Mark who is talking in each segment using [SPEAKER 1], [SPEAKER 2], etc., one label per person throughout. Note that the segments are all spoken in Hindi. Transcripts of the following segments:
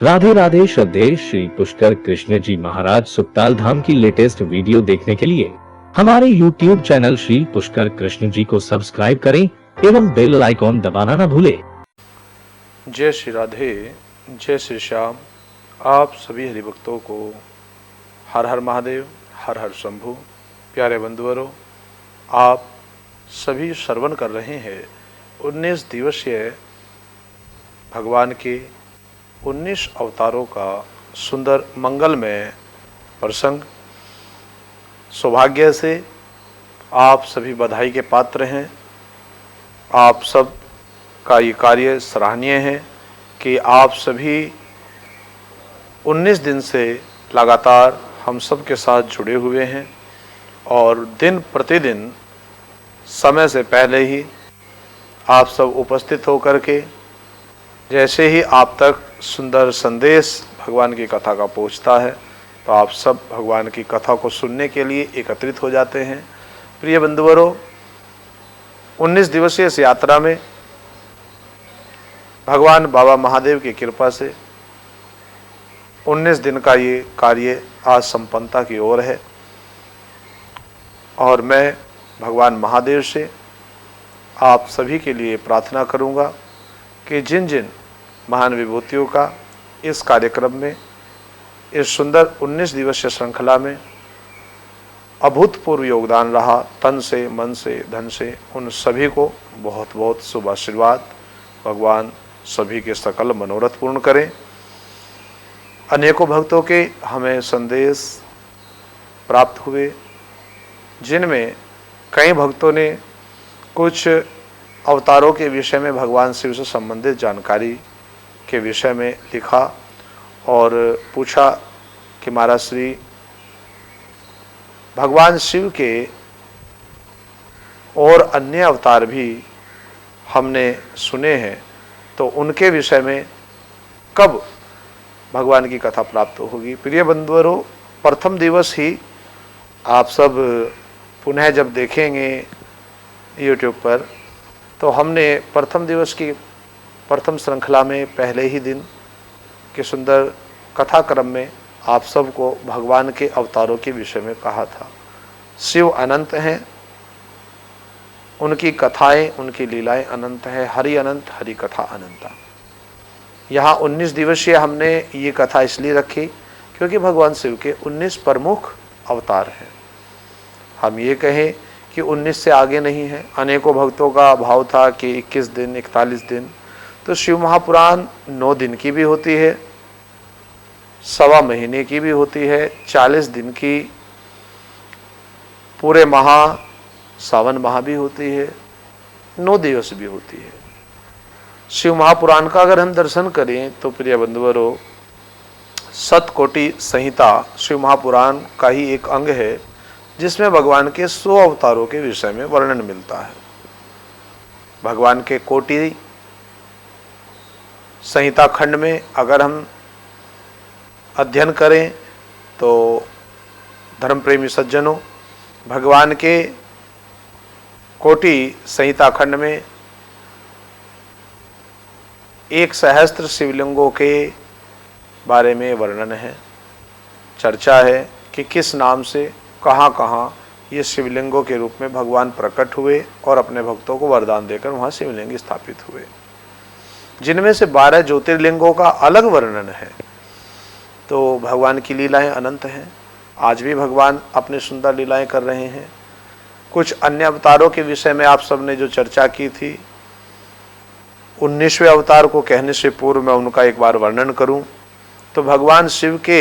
[SPEAKER 1] राधे राधे। श्रद्धेय श्री पुष्कर कृष्ण जी महाराज सुखताल धाम की लेटेस्ट वीडियो देखने के लिए हमारे YouTube चैनल श्री पुष्कर कृष्ण जी को सब्सक्राइब करें एवं बेल आइकॉन दबाना न भूलें।
[SPEAKER 2] जय श्री राधे, जय श्री श्याम। आप सभी हरिभक्तों को हर हर महादेव, हर हर शंभु। प्यारे बंधुवरों, आप सभी श्रवण कर रहे हैं 19 दिवसीय भगवान के 19 अवतारों का सुंदर मंगलमय प्रसंग। सौभाग्य से आप सभी बधाई के पात्र हैं। आप सब का ये कार्य सराहनीय है कि आप सभी 19 दिन से लगातार हम सब के साथ जुड़े हुए हैं और दिन प्रतिदिन समय से पहले ही आप सब उपस्थित होकर के जैसे ही आप तक सुंदर संदेश भगवान की कथा का पहुंचता है तो आप सब भगवान की कथा को सुनने के लिए एकत्रित हो जाते हैं। प्रिय बंधुवरों, 19 दिवसीय इस यात्रा में भगवान बाबा महादेव की कृपा से 19 दिन का ये कार्य आज संपन्नता की ओर है और मैं भगवान महादेव से आप सभी के लिए प्रार्थना करूंगा कि जिन जिन महान विभूतियों का इस कार्यक्रम में, इस सुंदर 19 दिवसीय श्रृंखला में अभूतपूर्व योगदान रहा, तन से, मन से, धन से, उन सभी को बहुत बहुत शुभ आशीर्वाद। भगवान सभी के सकल मनोरथ पूर्ण करें। अनेकों भक्तों के हमें संदेश प्राप्त हुए, जिनमें कई भक्तों ने कुछ अवतारों के विषय में भगवान शिव से संबंधित जानकारी के विषय में लिखा और पूछा कि महाराज श्री, भगवान शिव के और अन्य अवतार भी हमने सुने हैं, तो उनके विषय में कब भगवान की कथा प्राप्त होगी। प्रिय बंधुवरों, प्रथम दिवस ही आप सब पुनः जब देखेंगे YouTube पर, तो हमने प्रथम दिवस की प्रथम श्रृंखला में पहले ही दिन के सुंदर कथा क्रम में आप सबको भगवान के अवतारों के विषय में कहा था। शिव अनंत हैं, उनकी कथाएं, उनकी लीलाएं अनंत है। हरि अनंत, हरि कथा अनंता। यहाँ 19 दिवसीय हमने ये कथा इसलिए रखी क्योंकि भगवान शिव के 19 प्रमुख अवतार हैं। हम ये कहें कि 19 से आगे नहीं है। अनेकों भक्तों का भाव था कि 21 दिन, 41 दिन, तो शिव महापुराण 9 दिन की भी होती है, सवा महीने की भी होती है, 40 दिन की, पूरे माह, सावन माह भी होती है, 9 दिवस भी होती है। शिव महापुराण का अगर हम दर्शन करें तो प्रिय बंधुवरों, सतकोटि संहिता शिव महापुराण का ही एक अंग है जिसमें भगवान के 100 अवतारों के विषय में वर्णन मिलता है। भगवान के कोटि संहिता खंड में अगर हम अध्ययन करें तो धर्म प्रेमी सज्जनों, भगवान के कोटि संहिता खंड में 1 सहस्त्र शिवलिंगों के बारे में वर्णन है। चर्चा है कि किस नाम से, कहाँ कहाँ ये शिवलिंगों के रूप में भगवान प्रकट हुए और अपने भक्तों को वरदान देकर वहाँ शिवलिंग स्थापित हुए, जिनमें से 12 ज्योतिर्लिंगों का अलग वर्णन है। तो भगवान की लीलाएं अनंत हैं। आज भी भगवान अपनी सुंदर लीलाएं कर रहे हैं। कुछ अन्य अवतारों के विषय में आप सबने जो चर्चा की थी, 19वें अवतार को कहने से पूर्व मैं उनका एक बार वर्णन करूं तो भगवान शिव के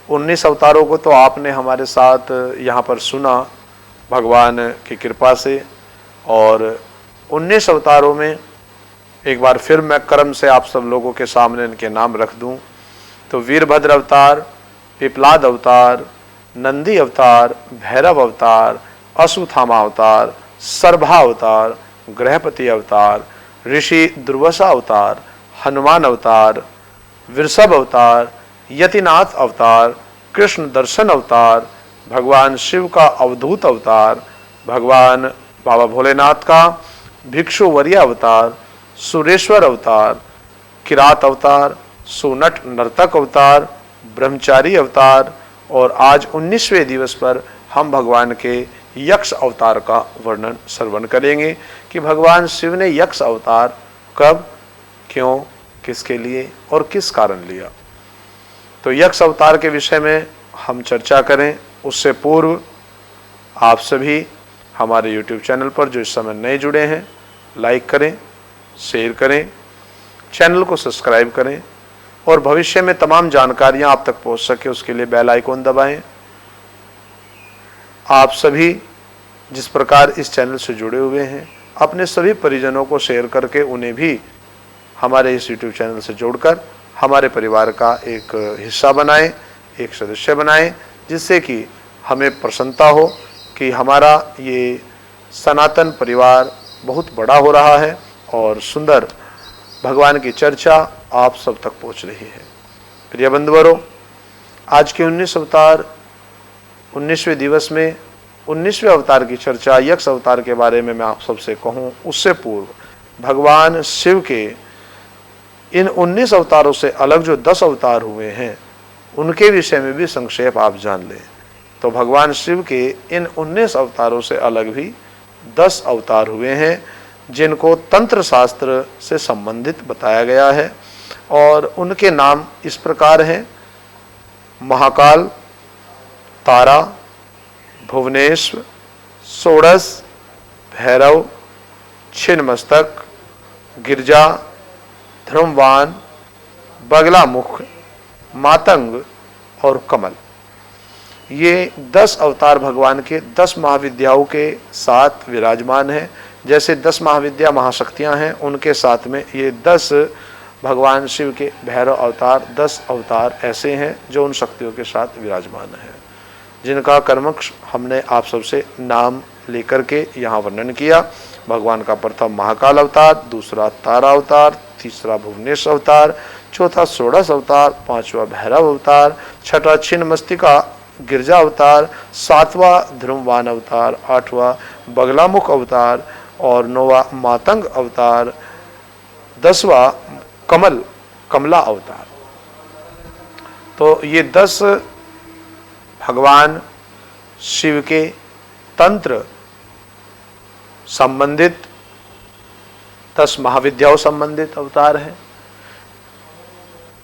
[SPEAKER 2] 19 अवतारों को तो आपने हमारे साथ यहाँ पर सुना भगवान की कृपा से। और 19 अवतारों में एक बार फिर मैं क्रम से आप सब लोगों के सामने इनके नाम रख दूं तो वीरभद्र अवतार, पिपलाद अवतार, नंदी अवतार, भैरव अवतार, अश्वत्थामा अवतार, सर्भा अवतार, गृहपति अवतार, ऋषि दुर्वासा अवतार, हनुमान अवतार, वृषभ अवतार, यतिनाथ अवतार, कृष्ण दर्शन अवतार, भगवान शिव का अवधूत अवतार, भगवान बाबा भोलेनाथ का भिक्षु वरीय अवतार, सुरेश्वर अवतार, किरात अवतार, सुनट नर्तक अवतार, ब्रह्मचारी अवतार और आज 19वें दिवस पर हम भगवान के यक्ष अवतार का वर्णन श्रवण करेंगे कि भगवान शिव ने यक्ष अवतार कब, क्यों, किसके लिए और किस कारण लिया। तो यक्ष अवतार के विषय में हम चर्चा करें उससे पूर्व आप सभी हमारे YouTube चैनल पर जो इस समय नए जुड़े हैं, लाइक करें, शेयर करें, चैनल को सब्सक्राइब करें और भविष्य में तमाम जानकारियां आप तक पहुंच सके उसके लिए बेल आइकॉन दबाएं। आप सभी जिस प्रकार इस चैनल से जुड़े हुए हैं, अपने सभी परिजनों को शेयर करके उन्हें भी हमारे इस YouTube चैनल से जोड़कर हमारे परिवार का एक हिस्सा बनाएं, एक सदस्य बनाएं, जिससे कि हमें प्रसन्नता हो कि हमारा ये सनातन परिवार बहुत बड़ा हो रहा है और सुंदर भगवान की चर्चा आप सब तक पहुंच रही है। प्रिय बंधुवरों, आज के 19 अवतार 19वें दिवस में 19वें अवतार की चर्चा यक्ष अवतार के बारे में मैं आप सबसे कहूं उससे पूर्व भगवान शिव के इन 19 अवतारों से अलग जो 10 अवतार हुए हैं उनके विषय में भी संक्षेप आप जान लें। तो भगवान शिव के इन 19 अवतारों से अलग भी 10 अवतार हुए हैं जिनको तंत्र शास्त्र से संबंधित बताया गया है और उनके नाम इस प्रकार हैं: महाकाल, तारा, भुवनेश्वर, षोडश, भैरव, छिन्नमस्तक, गिरजा, ध्रुववान, बगलामुख, मातंग और कमल। ये 10 अवतार भगवान के 10 महाविद्याओं के साथ विराजमान हैं। जैसे 10 महाविद्या महाशक्तियां हैं, उनके साथ में ये 10 भगवान शिव के भैरव अवतार 10 अवतार ऐसे हैं जो उन शक्तियों के साथ विराजमान हैं, जिनका कर्मक्ष हमने आप सबसे नाम लेकर के यहाँ वर्णन किया। भगवान का प्रथम महाकाल अवतार, दूसरा तारा अवतार, तीसरा भुवनेश्वर अवतार, चौथा षोडश अवतार, पांचवा भैरव अवतार, छठा छिन्नमस्तिका गिरजा अवतार, सातवां ध्रुववान अवतार, आठवां बगलामुख अवतार और नौवां मातंग अवतार, 10वां कमला अवतार। तो ये 10 भगवान शिव के तंत्र संबंधित 10 महाविद्याओं संबंधित अवतार हैं।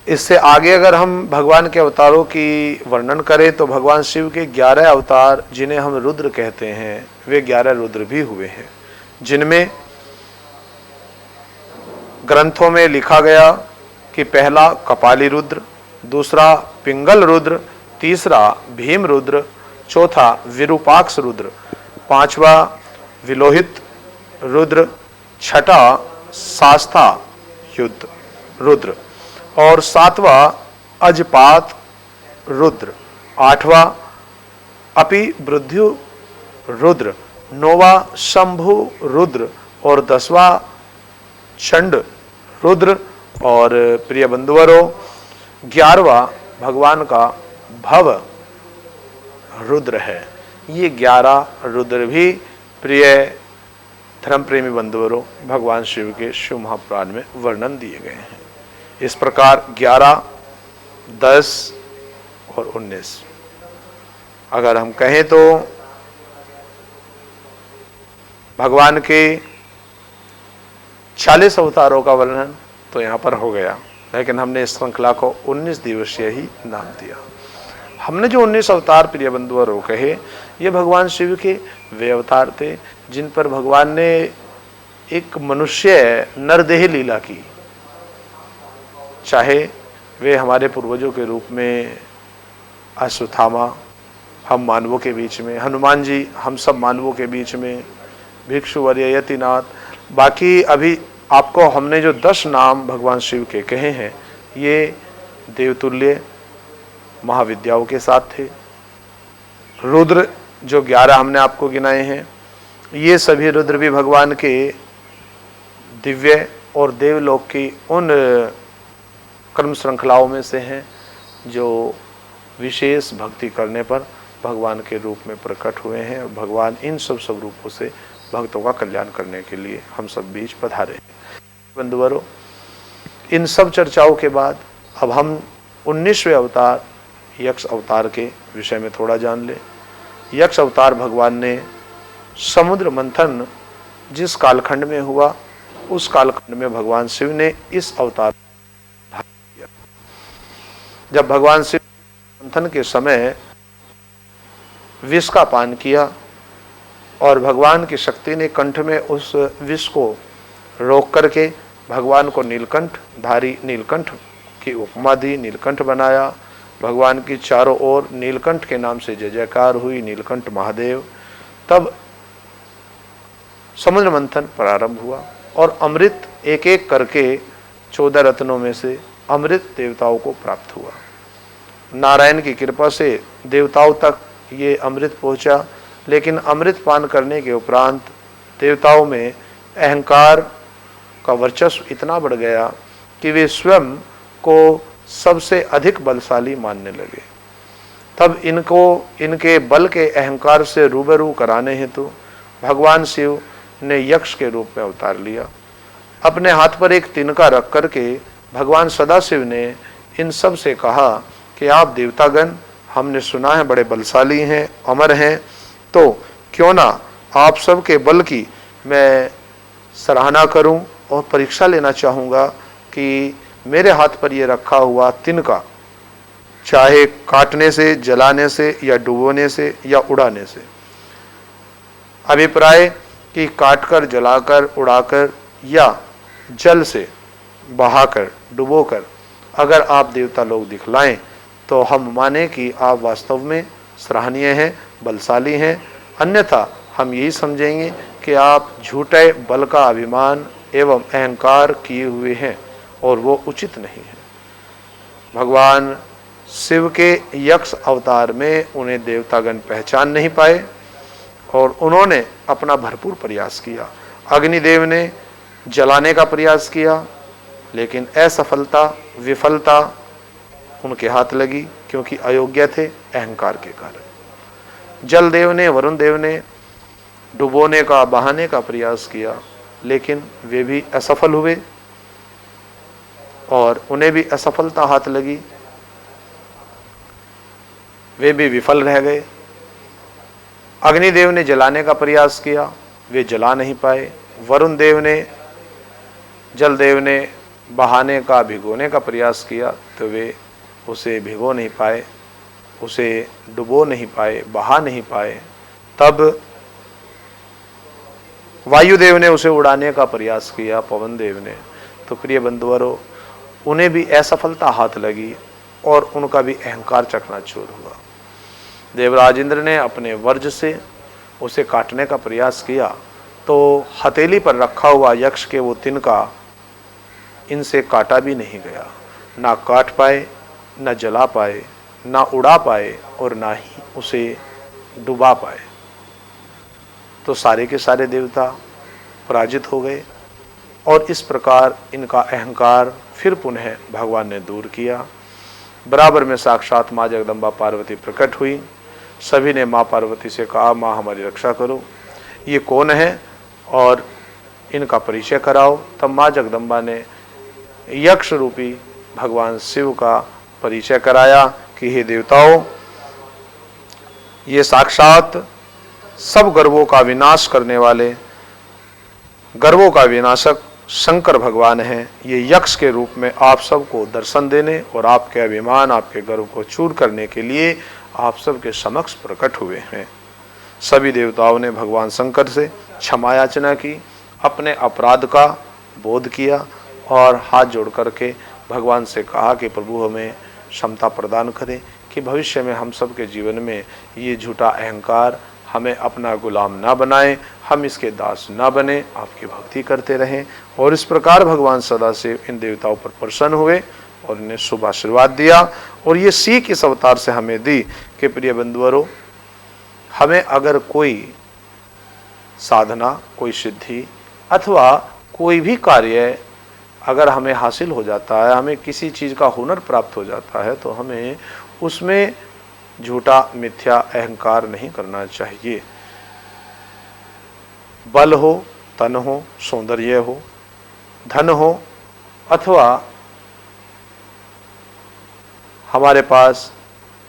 [SPEAKER 2] इससे आगे अगर हम भगवान के अवतारों की वर्णन करें तो भगवान शिव के 11 अवतार जिन्हें हम रुद्र कहते हैं, वे 11 रुद्र भी हुए हैं, जिनमें ग्रंथों में लिखा गया कि पहला कपाली रुद्र, दूसरा पिंगल रुद्र, तीसरा भीम रुद्र, चौथा विरूपाक्ष रुद्र, पांचवा विलोहित रुद्र, छठा शास्ता युद्ध रुद्र और सातवां अजपात रुद्र, आठवां अपिवृद्धि रुद्र, नौवां शंभु रुद्र और 10वां चंड रुद्र और प्रिय बंधुवरों 11वां भगवान का भव रुद्र है। ये 11 रुद्र भी प्रिय धर्म प्रेमी बंधुवरों भगवान शिव के शिव महापुराण में वर्णन दिए गए हैं। इस प्रकार 11, 10 और 19 अगर हम कहें तो भगवान के 40 अवतारों का वर्णन तो यहाँ पर हो गया, लेकिन हमने इस श्रृंखला को 19 दिवसीय ही नाम दिया। हमने जो 19 अवतार प्रिय बंधुओं कहे, ये भगवान शिव के वे अवतार थे जिन पर भगवान ने एक मनुष्य नरदेह लीला की। चाहे वे हमारे पूर्वजों के रूप में अश्वत्थामा हम मानवों के बीच में, हनुमान जी हम सब मानवों के बीच में, भिक्षुवर्य, यतिनाथ, बाकी अभी आपको हमने जो 10 नाम भगवान शिव के कहे हैं, ये देवतुल्य महाविद्याओं के साथ थे। रुद्र जो 11 हमने आपको गिनाए हैं, ये सभी रुद्र भी भगवान के दिव्य और देवलोक की उन कर्म श्रृंखलाओं में से हैं जो विशेष भक्ति करने पर भगवान के रूप में प्रकट हुए हैं और भगवान इन सब रूपों से भक्तों का कल्याण करने के लिए हम सब बीच पधारे। बंधुवरों, इन सब चर्चाओं के बाद अब हम 19वें अवतार यक्ष अवतार के विषय में थोड़ा जान ले। यक्ष अवतार भगवान ने समुद्र मंथन जिस कालखंड में हुआ, उस कालखंड में भगवान शिव ने इस अवतार किया। जब भगवान शिव मंथन के समय विष का पान किया और भगवान की शक्ति ने कंठ में उस विष को रोक करके भगवान को नीलकंठ धारी नीलकंठ की उपमा दी, नीलकंठ बनाया। भगवान की चारों ओर नीलकंठ के नाम से जय जयकार हुई, नीलकंठ महादेव। तब समुद्र मंथन प्रारंभ हुआ और अमृत एक एक करके 14 रत्नों में से अमृत देवताओं को प्राप्त हुआ। नारायण की कृपा से देवताओं तक ये अमृत पहुंचा, लेकिन अमृत पान करने के उपरांत देवताओं में अहंकार का वर्चस्व इतना बढ़ गया कि वे स्वयं को सबसे अधिक बलशाली मानने लगे। तब इनको इनके बल के अहंकार से रूबरू कराने हेतु भगवान शिव ने यक्ष के रूप में अवतार लिया। अपने हाथ पर एक तिनका रख करके भगवान सदाशिव ने इन सब से कहा कि आप देवतागण, हमने सुना है बड़े बलशाली हैं, अमर हैं, तो क्यों ना आप सब के बल की मैं सराहना करूं और परीक्षा लेना चाहूँगा कि मेरे हाथ पर ये रखा हुआ तिनका चाहे काटने से, जलाने से या डुबोने से या उड़ाने से, अभिप्राय कि काटकर, जलाकर, उड़ाकर या जल से बहाकर, डुबोकर अगर आप देवता लोग दिखलाएं तो हम माने कि आप वास्तव में सराहनीय हैं, बलशाली हैं। अन्यथा हम यही समझेंगे कि आप झूठे बल का अभिमान एवं अहंकार किए हुए हैं और वो उचित नहीं है। भगवान शिव के यक्ष अवतार में उन्हें देवतागण पहचान नहीं पाए और उन्होंने अपना भरपूर प्रयास किया। अग्निदेव ने जलाने का प्रयास किया, लेकिन असफलता, विफलता उनके हाथ लगी, क्योंकि अयोग्य थे अहंकार के कारण। जलदेव ने, वरुण देव ने डुबोने का, बहाने का प्रयास किया, लेकिन वे भी असफल हुए और उन्हें भी असफलता हाथ लगी, वे भी विफल रह गए। अग्निदेव ने जलाने का प्रयास किया, वे जला नहीं पाए। वरुण देव ने, जलदेव ने बहाने का, भिगोने का प्रयास किया, तो वे उसे भिगो नहीं पाए, उसे डुबो नहीं पाए, बहा नहीं पाए। तब वायुदेव ने उसे उड़ाने का प्रयास किया, पवन देव ने। तो प्रिय बंधुवरों, उन्हें भी असफलता हाथ लगी और उनका भी अहंकार चकनाचूर हुआ। देवराज इंद्र ने अपने वर्ज से उसे काटने का प्रयास किया, तो हथेली पर रखा हुआ यक्ष के वो तिनका इनसे काटा भी नहीं गया। ना काट पाए, ना जला पाए, ना उड़ा पाए और ना ही उसे डुबा पाए। तो सारे के सारे देवता पराजित हो गए और इस प्रकार इनका अहंकार फिर पुनः भगवान ने दूर किया। बराबर में साक्षात माँ जगदम्बा पार्वती प्रकट हुई। सभी ने माँ पार्वती से कहा, माँ हमारी रक्षा करो, ये कौन है और इनका परिचय कराओ। तब माँ जगदम्बा ने यक्ष रूपी भगवान शिव का परिचय कराया कि हे देवताओं, ये साक्षात सब गर्वों का विनाश करने वाले, गर्वों का विनाशक शंकर भगवान हैं। ये यक्ष के रूप में आप सबको दर्शन देने और आपके अभिमान, आपके गर्व को चूर करने के लिए आप सबके समक्ष प्रकट हुए हैं। सभी देवताओं ने भगवान शंकर से क्षमा याचना की, अपने अपराध का बोध किया और हाथ जोड़ करके भगवान से कहा कि प्रभु हमें क्षमता प्रदान करें कि भविष्य में हम सब के जीवन में ये झूठा अहंकार हमें अपना गुलाम ना बनाए, हम इसके दास ना बने, आपकी भक्ति करते रहें। और इस प्रकार भगवान सदाशिव इन देवताओं पर प्रसन्न हुए और इन्हें शुभ आशीर्वाद दिया। और ये सीख इस अवतार से हमें दी कि प्रिय बंधुवरों, हमें अगर कोई साधना, कोई सिद्धि अथवा कोई भी कार्य अगर हमें हासिल हो जाता है, हमें किसी चीज़ का हुनर प्राप्त हो जाता है, तो हमें उसमें झूठा मिथ्या अहंकार नहीं करना चाहिए। बल हो, तन हो, सौंदर्य हो, धन हो अथवा हमारे पास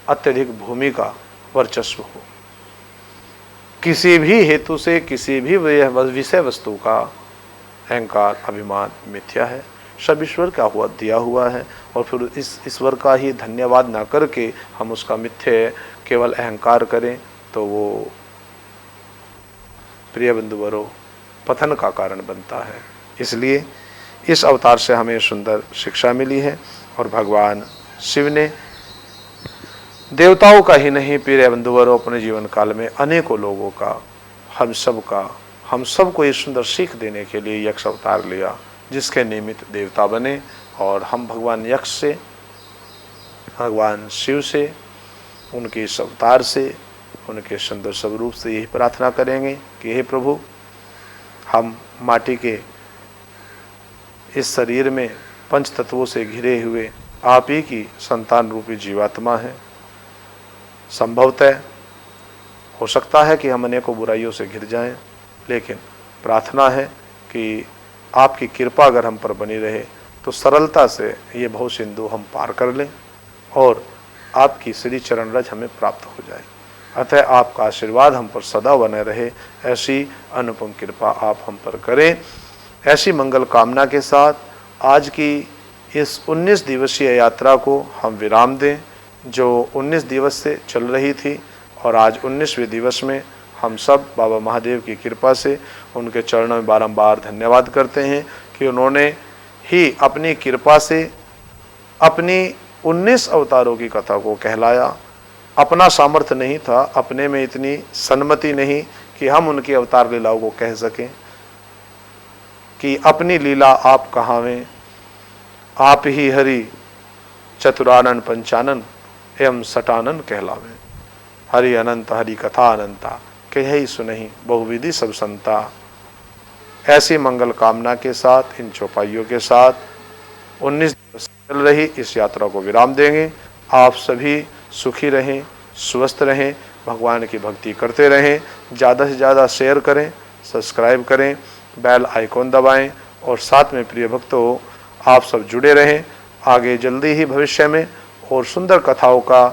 [SPEAKER 2] अत्यधिक भूमि का वर्चस्व हो, किसी भी हेतु से किसी भी विषय वस्तु का अहंकार अभिमान मिथ्या है, सब ईश्वर का हुआ दिया हुआ है। और फिर इस ईश्वर का ही धन्यवाद ना करके हम उसका मिथ्य केवल अहंकार करें तो वो प्रिय बंधुवरों पतन का कारण बनता है। इसलिए इस अवतार से हमें सुंदर शिक्षा मिली है और भगवान शिव ने देवताओं का ही नहीं प्रिय बंधुवरों अपने जीवन काल में अनेकों लोगों का हम सबको ये सुंदर सीख देने के लिए यक्ष अवतार लिया, जिसके निमित्त देवता बने। और हम भगवान यक्ष से, भगवान शिव से, उनके इस अवतार से, उनके सुंदर स्वरूप से यही प्रार्थना करेंगे कि हे प्रभु, हम माटी के इस शरीर में पंच तत्वों से घिरे हुए आप ही की संतान रूपी जीवात्मा है। संभवतः हो सकता है कि हम अनेकों बुराइयों से घिर जाएं, लेकिन प्रार्थना है कि आपकी कृपा अगर हम पर बनी रहे तो सरलता से ये भव सिंधु हम पार कर लें और आपकी श्री चरण रज हमें प्राप्त हो जाए। अतः आपका आशीर्वाद हम पर सदा बने रहे, ऐसी अनुपम कृपा आप हम पर करें। ऐसी मंगल कामना के साथ आज की इस 19 दिवसीय यात्रा को हम विराम दें, जो 19 दिवस से चल रही थी। और आज 19वें दिवस में हम सब बाबा महादेव की कृपा से उनके चरणों में बारंबार धन्यवाद करते हैं कि उन्होंने ही अपनी कृपा से अपनी 19 अवतारों की कथा को कहलाया। अपना सामर्थ्य नहीं था, अपने में इतनी सन्मति नहीं कि हम उनकी अवतार लीलाओं को कह सकें कि अपनी लीला आप कहावें, आप ही हरि चतुरानन पंचानन एवं सटानन कहलावें। हरि अनंत हरि कथा अनंता, कही सुनहि बहुविधि सब संता। ऐसी मंगल कामना के साथ, इन चौपाइयों के साथ 19 दिवस चल रही इस यात्रा को विराम देंगे। आप सभी सुखी रहें, स्वस्थ रहें, भगवान की भक्ति करते रहें। ज़्यादा से ज़्यादा शेयर करें, सब्सक्राइब करें, बेल आइकॉन दबाएं और साथ में प्रिय भक्तों आप सब जुड़े रहें। आगे जल्दी ही भविष्य में और सुंदर कथाओं का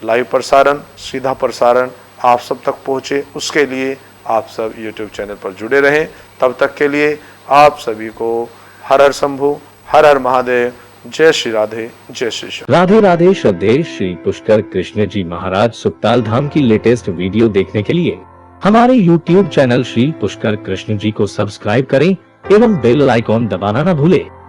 [SPEAKER 2] लाइव प्रसारण, सीधा प्रसारण आप सब तक पहुँचे, उसके लिए आप सब YouTube चैनल पर जुड़े रहें। तब तक के लिए आप सभी को हर हर शंभु, हर हर महादेव, जय श्री राधे, जय श्री श्याम।
[SPEAKER 1] राधे राधे। श्रद्धेय श्री पुष्कर कृष्ण जी महाराज सुकताल धाम की लेटेस्ट वीडियो देखने के लिए हमारे YouTube चैनल श्री पुष्कर कृष्ण जी को सब्सक्राइब करें एवं बेल आइकॉन दबाना न भूलें।